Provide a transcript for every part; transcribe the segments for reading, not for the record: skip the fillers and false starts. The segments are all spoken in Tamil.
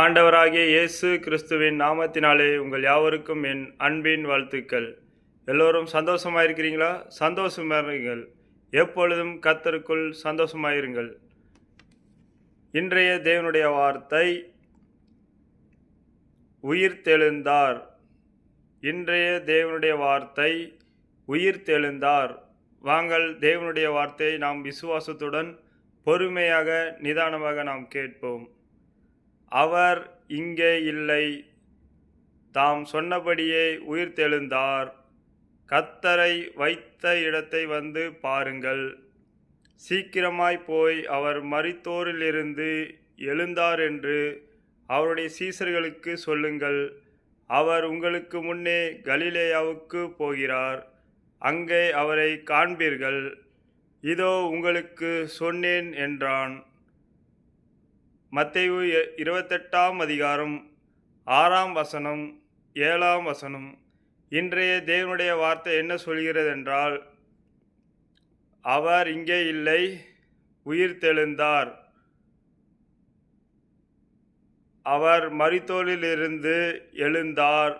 ஆண்டவராகிய இயேசு கிறிஸ்துவின் நாமத்தினாலே உங்கள் யாவருக்கும் என் அன்பின் வாழ்த்துக்கள். எல்லோரும் சந்தோஷமாயிருக்கிறீங்களா? சந்தோஷமாயிருங்கள். எப்பொழுதும் கர்த்தருக்குள் சந்தோஷமாயிருங்கள். இன்றைய தேவனுடைய வார்த்தை, உயிர்த்தெழுந்தார். இன்றைய தேவனுடைய வார்த்தை, உயிர்த்தெழுந்தார். வாங்கள் தேவனுடைய வார்த்தையை நாம் விசுவாசத்துடன் பொறுமையாக நிதானமாக நாம் கேட்போம். அவர் இங்கே இல்லை, தாம் சொன்னபடியே உயிர்த்தெழுந்தார். கர்த்தரை வைத்த இடத்தை வந்து பாருங்கள். சீக்கிரமாய் போய் அவர் மரித்தோரிலிருந்து எழுந்தார் என்று அவருடைய சீசர்களுக்கு சொல்லுங்கள். அவர் உங்களுக்கு முன்னே கலிலேயாவுக்கு போகிறார், அங்கே அவரை காண்பீர்கள். இதோ உங்களுக்கு சொன்னேன் என்றான். மத்தேயு 28ஆம் அதிகாரம் 6ஆம் வசனம் 7ஆம் வசனம். இன்றைய தேவனுடைய வார்த்தை என்ன சொல்கிறது என்றால், அவர் இங்கே இல்லை, உயிர்த்தெழுந்தார். அவர் மரித்தோரிலிருந்து எழுந்தார்.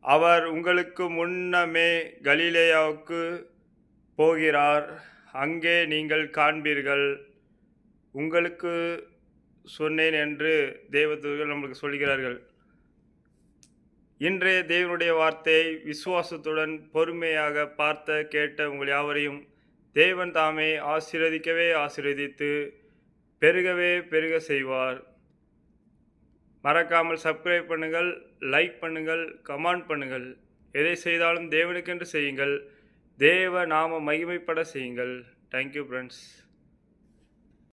அவர் உங்களுக்கு முன்னமே கலிலேயாவுக்கு போகிறார், அங்கே நீங்கள் காண்பீர்கள். உங்களுக்கு சொன்னேன் என்று தேவதூதர்கள் நம்மளுக்கு சொல்கிறார்கள். இன்றைய தேவனுடைய வார்த்தையை விசுவாசத்துடன் பொறுமையாக பார்த்த கேட்ட உங்கள் யாவரையும் தேவன் தாமே ஆசீர்வதிக்கவே ஆசீர்வதித்து பெருகவே பெருக செய்வார். மறக்காமல் சப்ஸ்கிரைப் பண்ணுங்கள், லைக் பண்ணுங்கள், கமெண்ட் பண்ணுங்கள். எதை செய்தாலும் தேவனுக்கென்று செய்யுங்கள். தேவ நாம மகிமைப்பட செய்யுங்கள். Thank you friends.